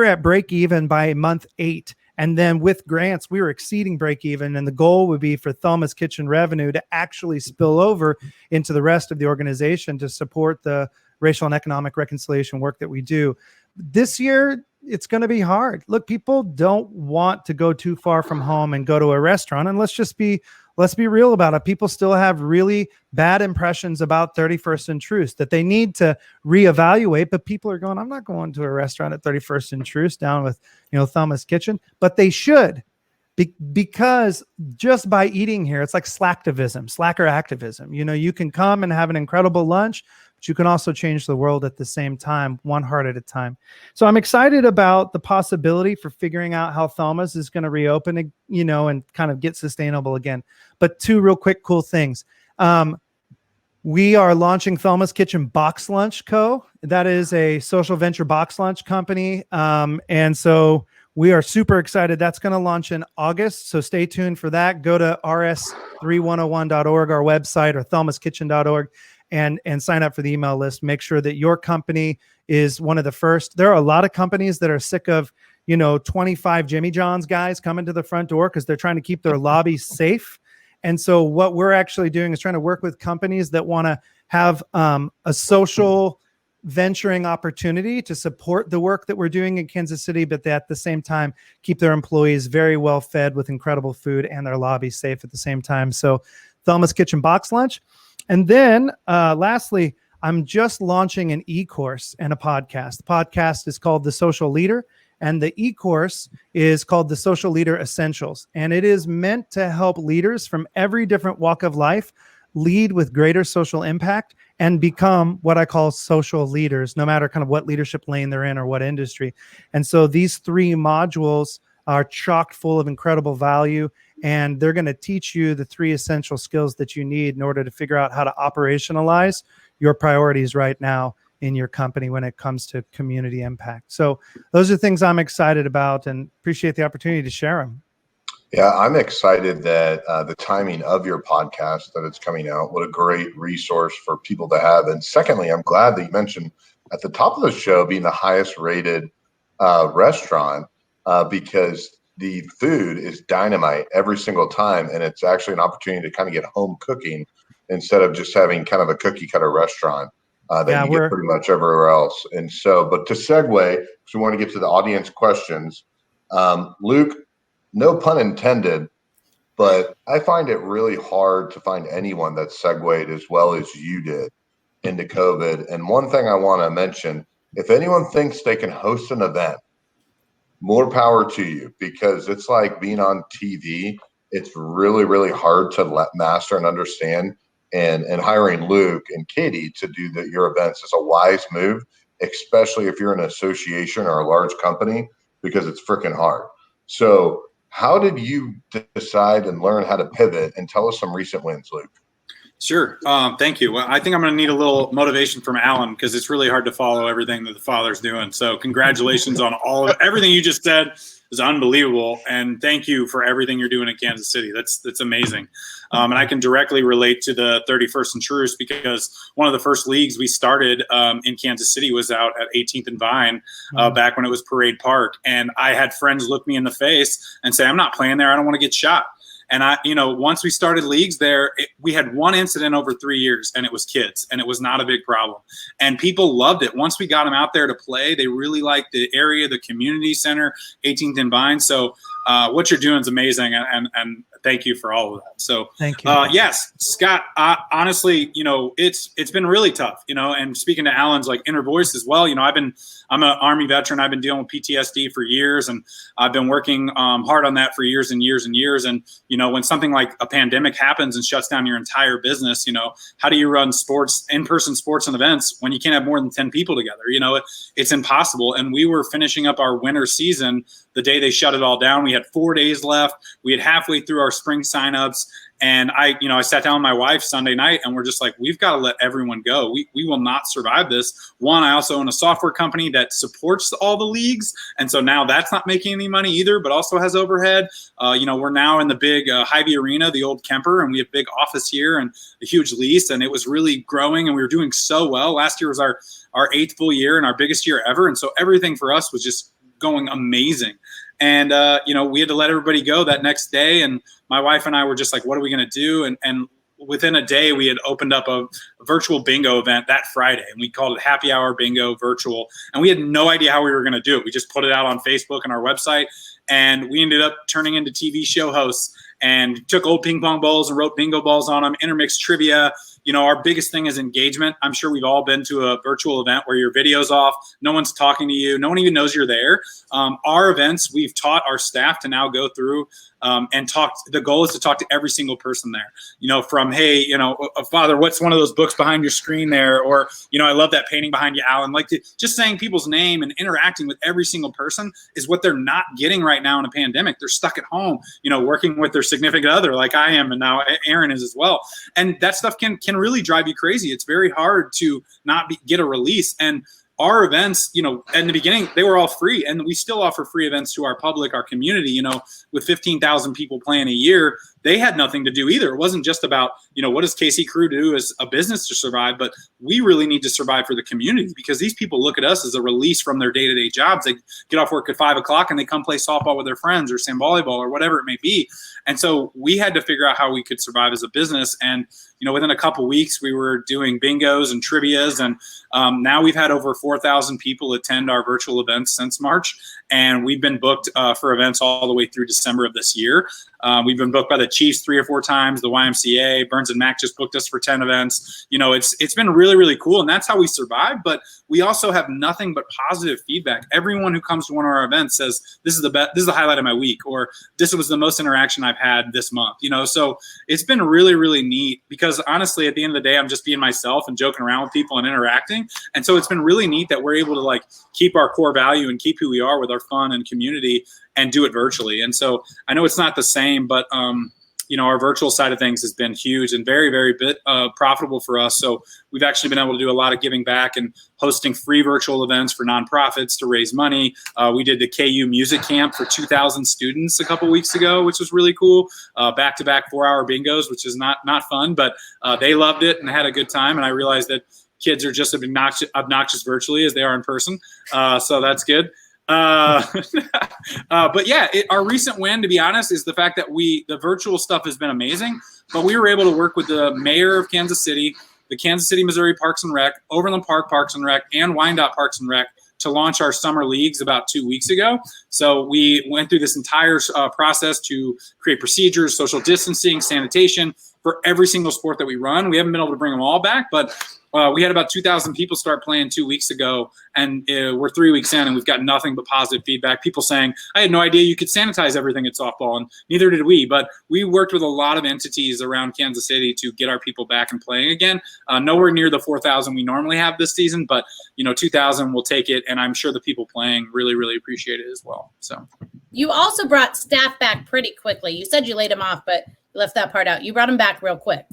at break even by month 8. And then with grants, we were exceeding break even. And the goal would be for Thelma's Kitchen revenue to actually spill over into the rest of the organization to support the racial and economic reconciliation work that we do. This year, it's going to be hard. Look, people don't want to go too far from home and go to a restaurant. And let's be real about it. People still have really bad impressions about 31st and Truce that they need to reevaluate. But people are going, I'm not going to a restaurant at 31st and Truce down with, Thelma's Kitchen, but they should, because just by eating here, it's like slacker activism. You can come and have an incredible lunch, but you can also change the world at the same time, one heart at a time. So I'm excited about the possibility for figuring out how Thelma's is going to reopen, and kind of get sustainable again. But 2 real quick cool things. We are launching Thelma's Kitchen Box Lunch Co. That is a social venture box lunch company. And so we are super excited. That's going to launch in August. So stay tuned for that. Go to rs3101.org, our website, or thelmaskitchen.org, and sign up for the email list. Make sure that your company is one of the first. There are a lot of companies that are sick of, 25 Jimmy John's guys coming to the front door because they're trying to keep their lobbies safe. And so what we're actually doing is trying to work with companies that want to have a social venturing opportunity to support the work that we're doing in Kansas City, but at the same time, keep their employees very well fed with incredible food and their lobbies safe at the same time. So Thelma's Kitchen Box Lunch. And then lastly, I'm just launching an e-course and a podcast. The podcast is called The Social Leader, and the e-course is called The Social Leader Essentials. And it is meant to help leaders from every different walk of life lead with greater social impact and become what I call social leaders, no matter kind of what leadership lane they're in or what industry. And so these 3 modules are chock full of incredible value, and they're going to teach you the 3 essential skills that you need in order to figure out how to operationalize your priorities right now in your company when it comes to community impact. So those are things I'm excited about and appreciate the opportunity to share them. Yeah, I'm excited that the timing of your podcast, that it's coming out. What a great resource for people to have. And secondly, I'm glad that you mentioned at the top of the show being the highest rated restaurant because the food is dynamite every single time. And it's actually an opportunity to kind of get home cooking instead of just having kind of a cookie cutter restaurant that you get pretty much everywhere else. And so, but to segue, because we want to get to the audience questions, Luke, no pun intended, but I find it really hard to find anyone that segued as well as you did into COVID. And one thing I want to mention, if anyone thinks they can host an event, more power to you, because it's like being on TV. It's really, really hard to master and understand. And hiring Luke and Katie to do your events is a wise move, especially if you're an association or a large company, because it's freaking hard. So how did you decide and learn how to pivot? And tell us some recent wins, Luke. Sure. Thank you. Well, I think I'm going to need a little motivation from Alan because it's really hard to follow everything that the father's doing. So congratulations on everything you just said is unbelievable. And thank you for everything you're doing in Kansas City. That's amazing. And I can directly relate to the 31st and Truce because one of the first leagues we started in Kansas City was out at 18th and Vine back when it was Parade Park. And I had friends look me in the face and say, I'm not playing there. I don't want to get shot. And once we started leagues there, we had one incident over 3 years, and it was kids, and it was not a big problem. And people loved it. Once we got them out there to play, they really liked the area, the community center, 18th and Vine. So what you're doing is amazing, and thank you for all of that. So Thank you. yes, Scott, honestly, it's been really tough, and speaking to Alan's like inner voice as well, I'm an Army veteran. I've been dealing with PTSD for years, and I've been working hard on that for years and years and years. And, when something like a pandemic happens and shuts down your entire business, how do you run in-person sports and events when you can't have more than 10 people together? It's impossible. And we were finishing up our winter season the day they shut it all down. We had 4 days left. We had halfway through our spring signups. And I sat down with my wife Sunday night, and we're just like, we've got to let everyone go. We will not survive this. One, I also own a software company that supports all the leagues. And so now that's not making any money either, but also has overhead. We're now in the big Hy-Vee Arena, the old Kemper, and we have a big office here and a huge lease. And it was really growing, and we were doing so well. Last year was our 8th full year and our biggest year ever. And so everything for us was just going amazing. And, we had to let everybody go that next day. And my wife and I were just like, what are we going to do? And within a day, we had opened up a virtual bingo event that Friday, and we called it Happy Hour Bingo Virtual. And we had no idea how we were going to do it. We just put it out on Facebook and our website, and we ended up turning into TV show hosts and took old ping pong balls and wrote bingo balls on them, intermixed trivia. Our biggest thing is engagement. I'm sure we've all been to a virtual event where your video's off, no one's talking to you, no one even knows you're there. Our events, we've taught our staff to now go through and talk. The goal is to talk to every single person there, from, hey, Father, what's one of those books behind your screen there? Or, I love that painting behind you, Alan. Just saying people's name and interacting with every single person is what they're not getting right now in a pandemic. They're stuck at home, working with their significant other like I am, and now Aaron is as well. And that stuff can really drive you crazy. It's very hard to not get a release. And our events, in the beginning, they were all free, and we still offer free events to our public, our community, with 15,000 people playing a year. They had nothing to do either. It wasn't just about, what does KC Crew do as a business to survive, but we really need to survive for the community, because these people look at us as a release from their day-to-day jobs. They get off work at 5 o'clock and they come play softball with their friends or sand volleyball or whatever it may be. And so we had to figure out how we could survive as a business. And, within a couple weeks, we were doing bingos and trivias. And now we've had over 4,000 people attend our virtual events since March. And we've been booked for events all the way through December of this year. We've been booked by the Chiefs 3 or 4 times, the YMCA, Burns and Mac just booked us for 10 events. It's been really, really cool. And that's how we survive. But we also have nothing but positive feedback. Everyone who comes to one of our events says, this is the best, this is the highlight of my week, or this was the most interaction I've had this month. So it's been really, really neat, because honestly, at the end of the day, I'm just being myself and joking around with people and interacting. And so it's been really neat that we're able to keep our core value and keep who we are with our fun and community and do it virtually. And so I know it's not the same, but our virtual side of things has been huge and very, very profitable for us. So we've actually been able to do a lot of giving back and hosting free virtual events for nonprofits to raise money. We did the KU Music Camp for 2,000 students a couple weeks ago, which was really cool. Back-to-back 4-hour bingos, which is not fun, but they loved it and had a good time. And I realized that kids are just as obnoxious virtually as they are in person. So that's good. But yeah, our recent win, to be honest, is the fact that the virtual stuff has been amazing, but we were able to work with the mayor of Kansas City, the Kansas City, Missouri Parks and Rec, Overland Park Parks and Rec, and Wyandotte Parks and Rec to launch our summer leagues about 2 weeks ago. So we went through this entire process to create procedures, social distancing, sanitation for every single sport that we run. We haven't been able to bring them all back, but we had about 2,000 people start playing 2 weeks ago, and we're 3 weeks in, and we've got nothing but positive feedback. People saying, I had no idea you could sanitize everything at softball, and neither did we. But we worked with a lot of entities around Kansas City to get our people back and playing again. Nowhere near the 4,000 we normally have this season, but 2,000 will take it, and I'm sure the people playing really, really appreciate it as well. So You also brought staff back pretty quickly. You said you laid them off, but you left that part out. You brought them back real quick.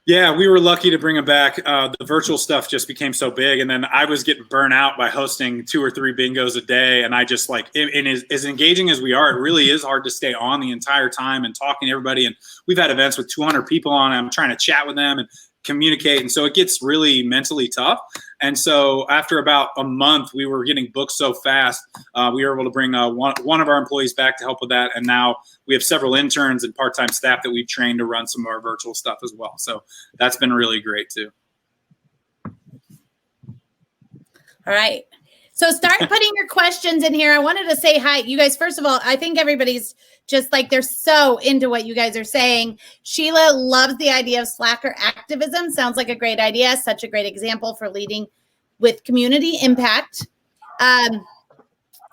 Yeah, we were lucky to bring them back. The virtual stuff just became so big, and then I was getting burnt out by hosting 2 or 3 bingos a day, and I just and as engaging as we are, it really is hard to stay on the entire time and talking to everybody. And we've had events with 200 people on, and I'm trying to chat with them and communicate, and so it gets really mentally tough. And so after about a month, we were getting booked so fast, we were able to bring one of our employees back to help with that, and now we have several interns and part-time staff that we've trained to run some of our virtual stuff as well. So that's been really great too. All right. So start putting your questions in here. I wanted to say hi. You guys, first of all, I think everybody's just like, they're so into what you guys are saying. Sheila loves the idea of slacker activism. Sounds like a great idea. Such a great example for leading with community impact.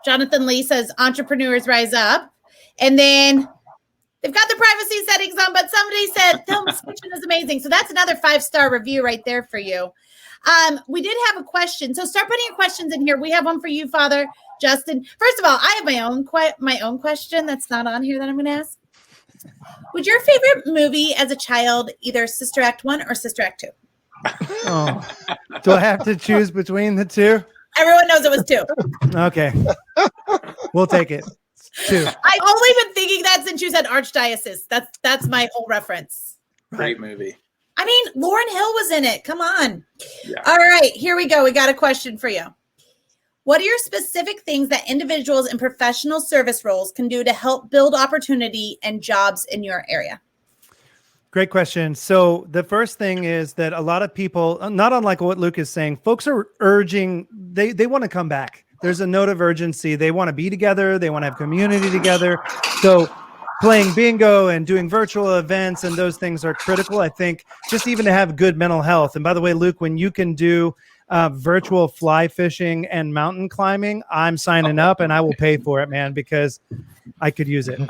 Jonathan Lee says, entrepreneurs rise up. And then they've got the privacy settings on, but somebody said Thelma's Kitchen is amazing. So that's another 5-star review right there for you. We did have a question. So start putting your questions in here. We have one for you, Father Justin. First of all, I have my own question that's not on here that I'm going to ask. Would your favorite movie as a child either Sister Act 1 or Sister Act 2? Oh, do I have to choose between the two? Everyone knows it was 2. Okay. We'll take it. 2. I've only been thinking that since you said Archdiocese. That's my whole reference. Great movie. I mean, Lauryn Hill was in it. Come on. Yeah. All right, here we go. We got a question for you. What are your specific things that individuals in professional service roles can do to help build opportunity and jobs in your area? Great question. So the first thing is that a lot of people, not unlike what Luke is saying, folks are urging, they want to come back. There's a note of urgency. They want to be together. They want to have community together. So playing bingo and doing virtual events and those things are critical, I think, just even to have good mental health. And by the way, Luke, when you can do virtual fly fishing and mountain climbing, I'm signing up and I will pay for it, man, because I could use it.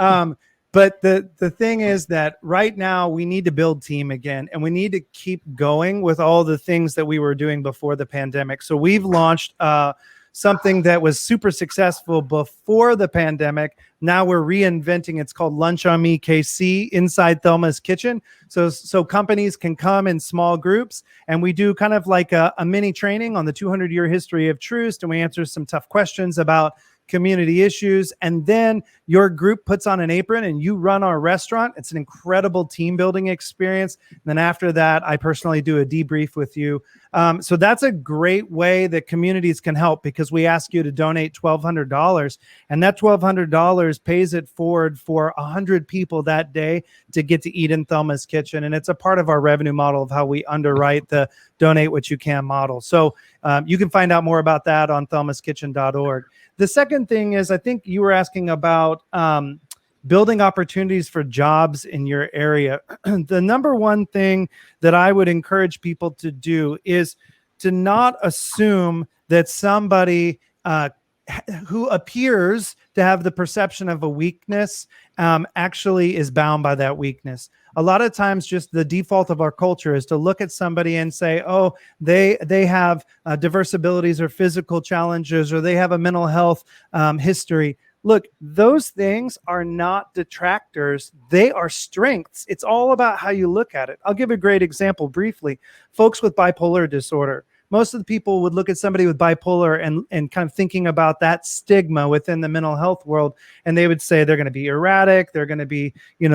But the thing is that right now we need to build team again, and we need to keep going with all the things that we were doing before the pandemic. So we've launched something that was super successful before the pandemic. Now we're reinventing. It's called Lunch on Me KC inside Thelma's Kitchen. So companies can come in small groups, and we do kind of like a mini training on the 200-year history of Troost, and we answer some tough questions about community issues. And then your group puts on an apron and you run our restaurant. It's an incredible team building experience. And then after that, I personally do a debrief with you. So that's a great way that communities can help, because we ask you to donate $1,200, and that $1,200 pays it forward for 100 people that day to get to eat in Thelma's Kitchen. And it's a part of our revenue model of how we underwrite the donate what you can model. So you can find out more about that on thelmaskitchen.org. The second thing is, I think you were asking about building opportunities for jobs in your area. The number one thing that I would encourage people to do is to not assume that somebody who appears to have the perception of a weakness actually is bound by that weakness. A lot of times just the default of our culture is to look at somebody and say, oh, they have diverse abilities or physical challenges, or they have a mental health history. Look, those things are not detractors. They are strengths. It's all about how you look at it. I'll give a great example briefly. Folks with bipolar disorder. Most of the people would look at somebody with bipolar and kind of thinking about that stigma within the mental health world, and they would say they're going to be erratic, they're going to be,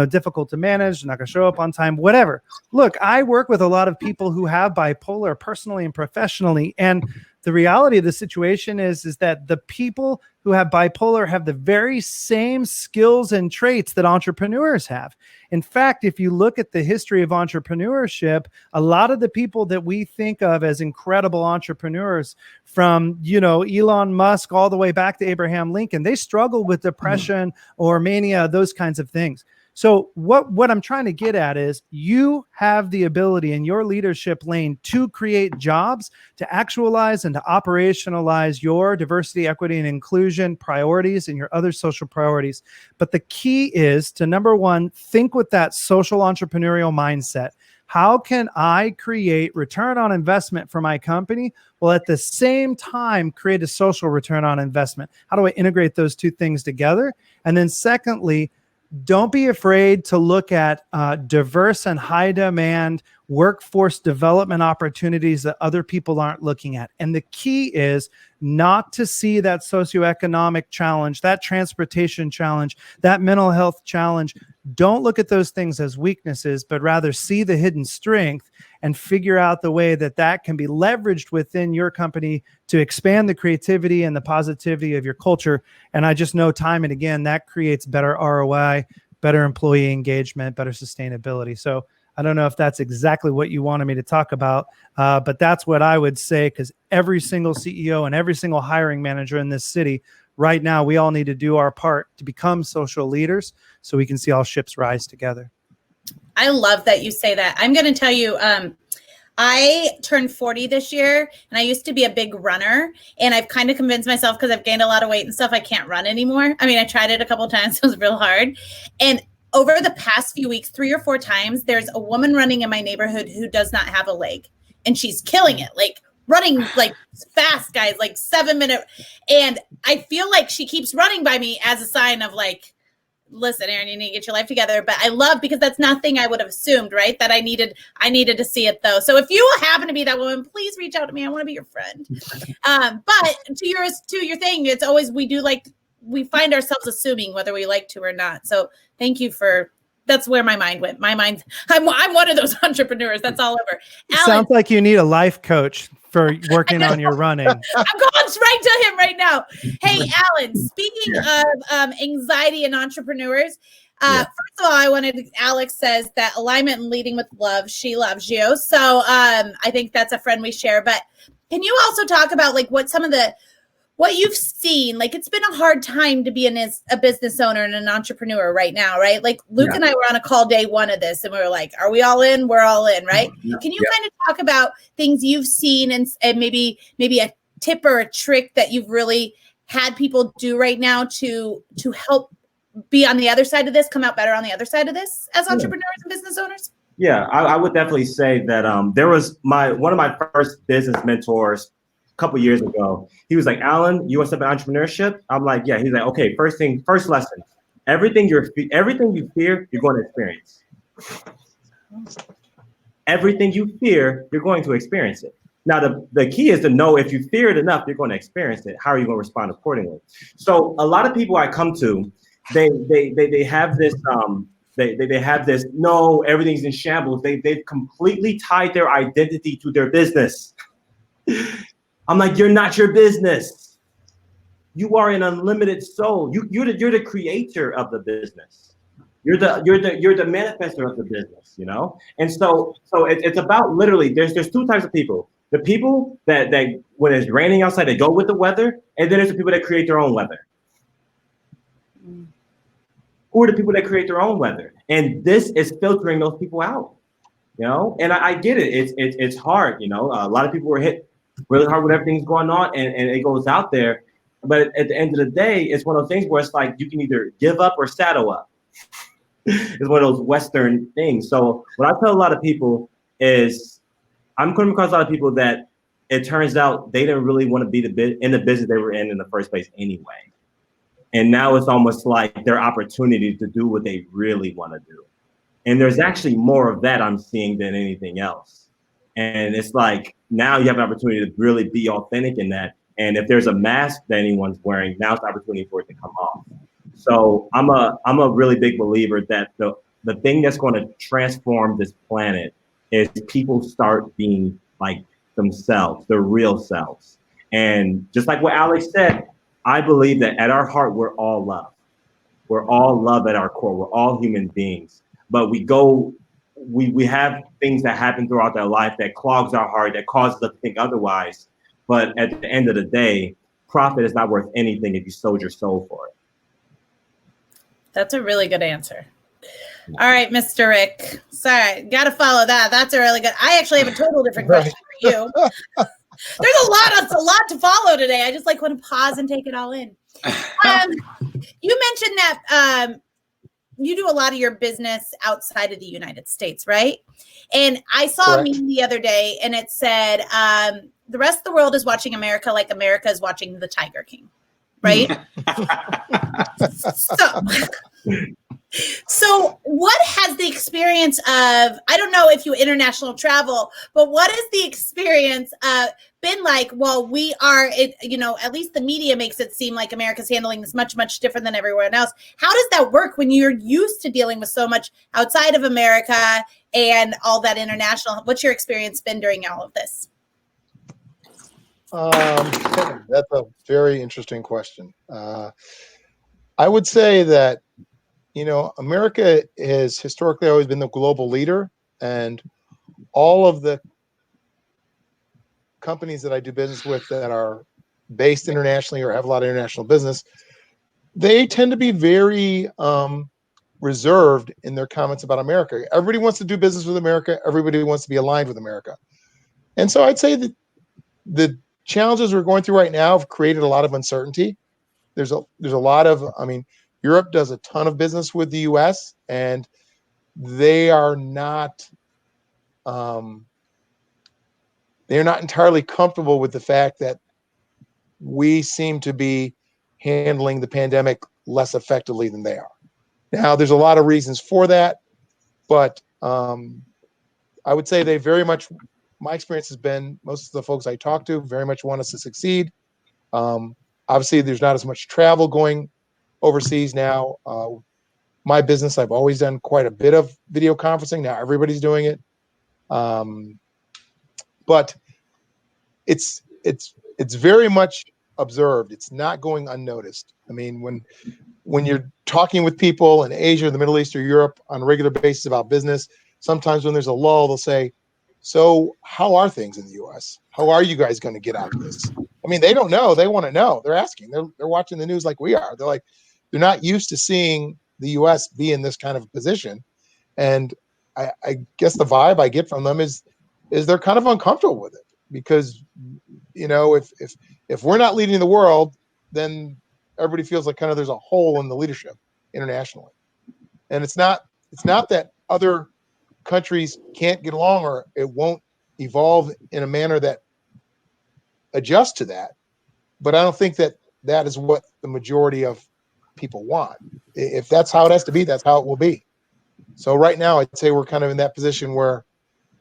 difficult to manage, they're not going to show up on time, whatever. Look, I work with a lot of people who have bipolar personally and professionally, and the reality of the situation is that the people who have bipolar have the very same skills and traits that entrepreneurs have. In fact, if you look at the history of entrepreneurship, a lot of the people that we think of as incredible entrepreneurs, from, Elon Musk all the way back to Abraham Lincoln, they struggle with depression or mania, those kinds of things. So what I'm trying to get at is you have the ability in your leadership lane to create jobs, to actualize and to operationalize your diversity, equity, and inclusion priorities and your other social priorities. But the key is to, number one, think with that social entrepreneurial mindset. How can I create return on investment for my company while at the same time create a social return on investment? How do I integrate those two things together? And then secondly, don't be afraid to look at diverse and high demand workforce development opportunities that other people aren't looking at. And the key is not to see that socioeconomic challenge, that transportation challenge, that mental health challenge. Don't look at those things as weaknesses, but rather see the hidden strength and figure out the way that can be leveraged within your company to expand the creativity and the positivity of your culture. And I just know time and again, that creates better ROI, better employee engagement, better sustainability. So I don't know if that's exactly what you wanted me to talk about, but that's what I would say, because every single CEO and every single hiring manager in this city right now, we all need to do our part to become social leaders so we can see all ships rise together. I love that you say that. I'm going to tell you, I turned 40 this year, and I used to be a big runner, and I've kind of convinced myself, because I've gained a lot of weight and stuff, I can't run anymore. I mean, I tried it a couple of times. It was real hard. And over the past few weeks, 3 or 4 times, there's a woman running in my neighborhood who does not have a leg, and she's killing it. Like, running like fast, guys, like 7-minute. And I feel like she keeps running by me as a sign of like, listen, Aaron, you need to get your life together. But I love, because that's nothing I would have assumed, right? That I needed to see it though. So if you happen to be that woman, please reach out to me. I want to be your friend. But to your thing, it's always, we find ourselves assuming whether we like to or not. So thank you that's where my mind went. I'm one of those entrepreneurs. That's all over. Alan, sounds like you need a life coach for working on your running. I'm going straight to him right now. Hey, Alan, speaking of anxiety and entrepreneurs, first of all, Alex says that alignment and leading with love, she loves you. So I think that's a friend we share. But can you also talk about like what you've seen? Like, it's been a hard time to be a business owner and an entrepreneur right now, right? Like Luke and I were on a call day one of this, and we were like, are we all in? We're all in, right? Can you kind of talk about things you've seen and maybe a tip or a trick that you've really had people do right now to help be on the other side of this, come out better on the other side of this as entrepreneurs and business owners? Yeah, I would definitely say that there was one of my first business mentors a couple years ago. He was like, Alan, you want to step in entrepreneurship? I'm like, yeah. He's like, okay, first lesson. Everything you fear, you're going to experience. Everything you fear, you're going to experience it. Now, the key is to know if you fear it enough, you're going to experience it. How are you going to respond accordingly? So a lot of people I come to, they have this they have this, no, everything's in shambles. They've completely tied their identity to their business. I'm like, you're not your business. You are an unlimited soul. You're the creator of the business. You're the manifestor of the business, you know? And so it's about literally, there's 2 types of people. The people that when it's raining outside, they go with the weather, and then there's the people that create their own weather. Who are the people that create their own weather? And this is filtering those people out, you know? And I get it. It's hard, you know? A lot of people were hit really hard with everything's going on, and it goes out there. But at the end of the day, it's one of those things where it's like you can either give up or saddle up. It's one of those Western things. So what I tell a lot of people is, I'm coming across a lot of people that it turns out they didn't really want to be in the business they were in the first place anyway. And now it's almost like their opportunity to do what they really want to do. And there's actually more of that I'm seeing than anything else. And it's like, now you have an opportunity to really be authentic in that. And if there's a mask that anyone's wearing, now's the opportunity for it to come off. So I'm a really big believer that the thing that's going to transform this planet is people start being like themselves, their real selves. And just like what Alex said, I believe that at our heart, we're all love. We're all love at our core. We're all human beings. But we have things that happen throughout our life that clogs our heart, that causes us to think otherwise. But at the end of the day, profit is not worth anything if you sold your soul for it. That's a really good answer. All right, Mr. Rick. Sorry, got to follow that. That's a really good. I actually have a total different question for you. There's a lot to follow today. I just want to pause and take it all in. You mentioned that you do a lot of your business outside of the United States, right? And I saw a meme the other day, and it said, the rest of the world is watching America like America is watching the Tiger King, right? So what has the experience of, I don't know if you international travel, but what has the experience been like? Well, we are, at least the media makes it seem like America's handling this much, much different than everyone else. How does that work when you're used to dealing with so much outside of America and all that international? What's your experience been during all of this? That's a very interesting question. I would say that, America has historically always been the global leader, And all of the companies that I do business with that are based internationally or have a lot of international business, they tend to be very reserved in their comments about America. Everybody wants to do business with America. Everybody wants to be aligned with America. And so I'd say that the challenges we're going through right now have created a lot of uncertainty. There's a lot of, I mean, Europe does a ton of business with the US, and they are not entirely comfortable with the fact that we seem to be handling the pandemic less effectively than they are. Now, there's a lot of reasons for that, but I would say they very much, my experience has been most of the folks I talk to very much want us to succeed. Obviously, there's not as much travel going overseas now. My business, I've always done quite a bit of video conferencing. Now everybody's doing it. But it's very much observed. It's not going unnoticed. I mean, when you're talking with people in Asia, the Middle East, or Europe on a regular basis about business, sometimes when there's a lull, they'll say, so how are things in the US? How are you guys going to get out of this? I mean, they don't know. They want to know. They're asking. They're watching the news like we are. They're like, they're not used to seeing the US be in this kind of position. And I guess the vibe I get from them is they're kind of uncomfortable with it because, you know, if we're not leading the world, then everybody feels like kind of there's a hole in the leadership internationally. And it's not that other countries can't get along or it won't evolve in a manner that adjusts to that. But I don't think that is what the majority of people want. If that's how it has to be, that's how it will be. So right now, I'd say we're kind of in that position where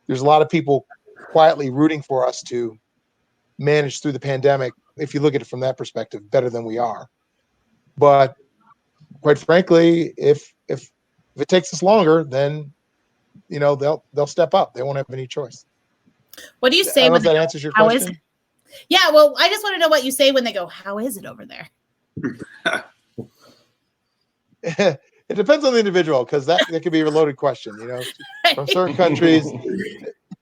there's a lot of people quietly rooting for us to manage through the pandemic, if you look at it from that perspective, better than we are. But quite frankly, if it takes us longer, then you know they'll step up. They won't have any choice. What do you say I don't know when if that answers your how question? is it? Yeah, well, I just want to know what you say when they go, how is it over there? It depends on the individual, because that could be a loaded question. You know, from certain countries,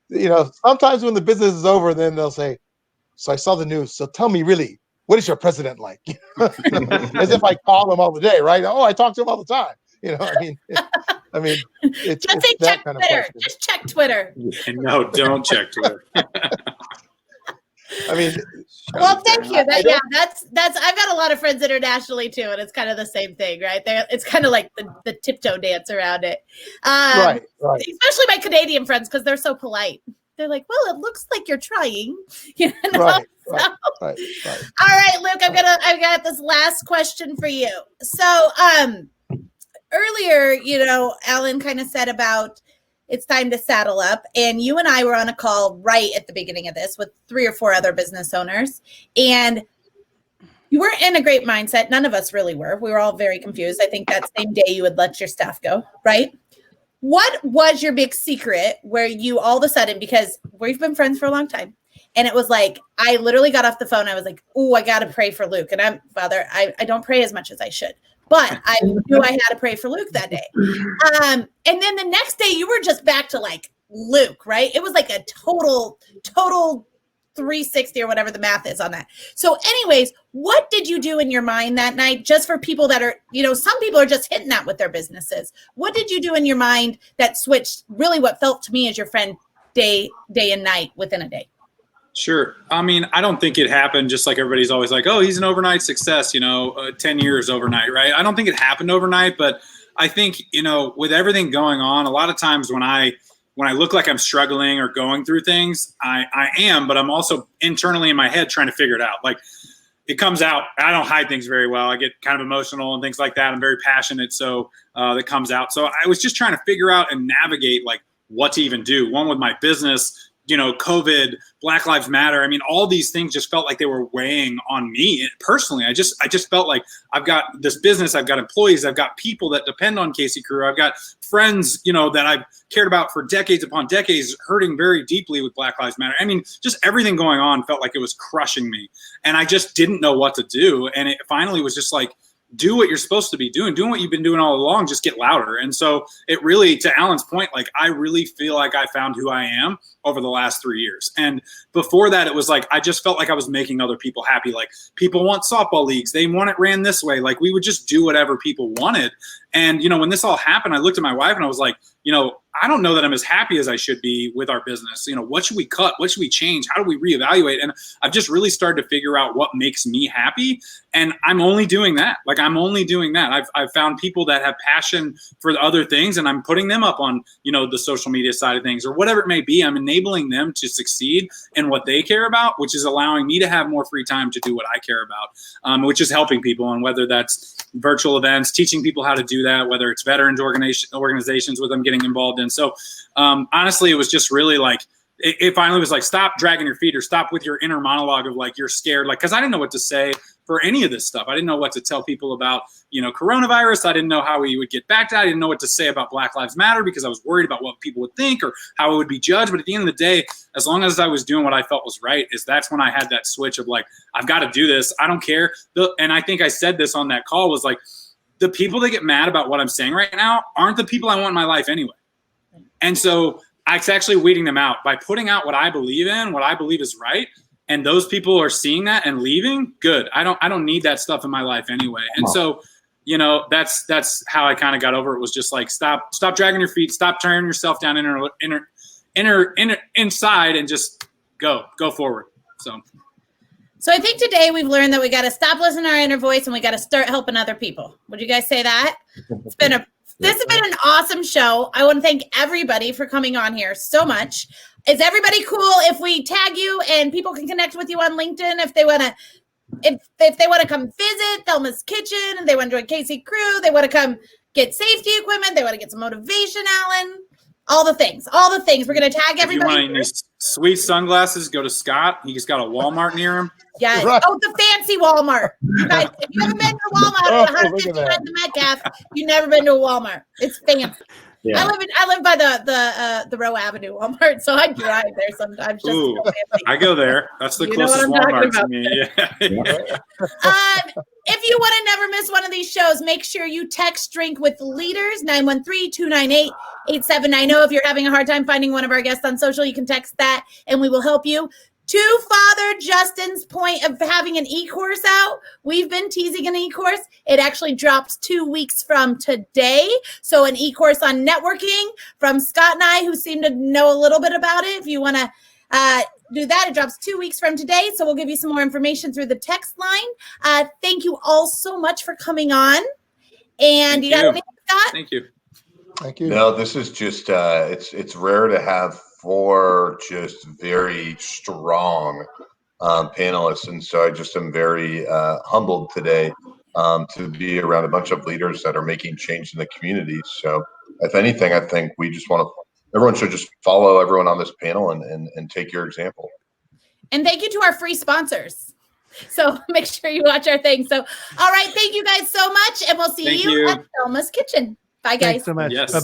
you know, sometimes when the business is over, then they'll say, so I saw the news. So tell me really, what is your president like? As if I call him all the day, right? Oh, I talk to him all the time. You know, I mean, it's Just say that check kind of Twitter. question. Just check Twitter. No, don't check Twitter. I mean, Well, thank you. That's I've got a lot of friends internationally too, and it's kind of the same thing, right? It's kind of like the tiptoe dance around it. right. Especially my Canadian friends, because they're so polite. They're like, well, it looks like you're trying. You know? Right. All right, Luke, I've got this last question for you. So earlier, you know, Alan kind of said about it's time to saddle up. And you and I were on a call right at the beginning of this with 3 or 4 other business owners. And you weren't in a great mindset. None of us really were. We were all very confused. I think that same day you would let your staff go, right? What was your big secret where you all of a sudden, because we've been friends for a long time, and it was like, I literally got off the phone. I was like, oh, I got to pray for Luke. And Father, I don't pray as much as I should. But I knew I had to pray for Luke that day. And then the next day you were just back to like Luke, right? It was like a total 360 or whatever the math is on that. So anyways, what did you do in your mind that night? Just for people that are, you know, some people are just hitting that with their businesses. What did you do in your mind that switched really what felt to me as your friend day and night within a day? Sure. I mean, I don't think it happened just like everybody's always like, oh, he's an overnight success, you know, 10 years overnight, right? I don't think it happened overnight, but I think, you know, with everything going on, a lot of times when I look like I'm struggling or going through things, I am, but I'm also internally in my head trying to figure it out. Like it comes out. I don't hide things very well. I get kind of emotional and things like that. I'm very passionate. So that comes out. So I was just trying to figure out and navigate like what to even do. One with my business, you know, COVID, Black Lives Matter. I mean, all these things just felt like they were weighing on me personally. I just felt like I've got this business, I've got employees, I've got people that depend on Casey Crew. I've got friends, you know, that I've cared about for decades upon decades, hurting very deeply with Black Lives Matter. I mean, just everything going on felt like it was crushing me. And I just didn't know what to do. And it finally was just like, do what you're supposed to be doing what you've been doing all along, just get louder. And so it really, to Alan's point, like I really feel like I found who I am over the last 3 years. And before that, it was like I just felt like I was making other people happy. Like people want softball leagues, they want it ran this way. Like we would just do whatever people wanted. And when this all happened, I looked at my wife and I was like, I don't know that I'm as happy as I should be with our business. What should we cut? What should we change? How do we reevaluate? And I've just really started to figure out what makes me happy. And I'm only doing that. I've found people that have passion for other things, and I'm putting them up on, the social media side of things or whatever it may be. I'm enabling them to succeed in what they care about, which is allowing me to have more free time to do what I care about, which is helping people. And whether that's virtual events, teaching people how to do that, whether it's veterans organizations with them getting involved in. So honestly, it was just really like, it finally was like, stop dragging your feet or stop with your inner monologue of like, you're scared. Like, cause I didn't know what to say for any of this stuff. I didn't know what to tell people about, coronavirus. I didn't know how we would get back to that. I didn't know what to say about Black Lives Matter because I was worried about what people would think or how it would be judged. But at the end of the day, as long as I was doing what I felt was right, that's when I had that switch of like, I've got to do this. I don't care. And I think I said this on that call was like, the people that get mad about what I'm saying right now aren't the people I want in my life anyway. And so it's actually weeding them out by putting out what I believe in, what I believe is right. And those people are seeing that and leaving. Good. I don't need that stuff in my life anyway. And so, that's how I kind of got over it, was just like, stop dragging your feet, stop tearing yourself down inside and just go forward. So I think today we've learned that we got to stop listening to our inner voice and we got to start helping other people. Would you guys say that? This has been an awesome show. I want to thank everybody for coming on here so much. Is everybody cool if we tag you and people can connect with you on LinkedIn if they want to? If they want to come visit Thelma's Kitchen, they want to join Casey Crew, they want to come get safety equipment, they want to get some motivation, Alan. All the things. We're going to tag everybody. If you want sweet sunglasses, go to Scott. He's got a Walmart near him. Yes. Right. Oh, the fancy Walmart. You guys, if you haven't been to Walmart on 159 the Metcalf, you've never been to a Walmart. It's fancy. Yeah. I live by the Row Avenue Walmart, so I drive there sometimes. Just Ooh, I go there. That's the closest Walmart to me. Yeah. If you want to never miss one of these shows, make sure you text Drink with Leaders 913-298-8790. If you're having a hard time finding one of our guests on social, you can text that and we will help you. To Father Justin's point of having an e-course out, we've been teasing an e-course. It actually drops 2 weeks from today. So an e-course on networking from Scott and I, who seem to know a little bit about it. If you want to do that, it drops 2 weeks from today. So we'll give you some more information through the text line. Thank you all so much for coming on. And you got anything, Scott? Thank you. Thank you. No, this is just it's rare to have 4 just very strong panelists, and so I just am very humbled today to be around a bunch of leaders that are making change in the community. So if anything, I think we just everyone should just follow everyone on this panel and take your example. And thank you to our free sponsors. So make sure you watch our thing. So, all right. Thank you guys so much. And we'll see you at Thelma's Kitchen. Bye, guys. Thanks so much. Yes. Bye-bye.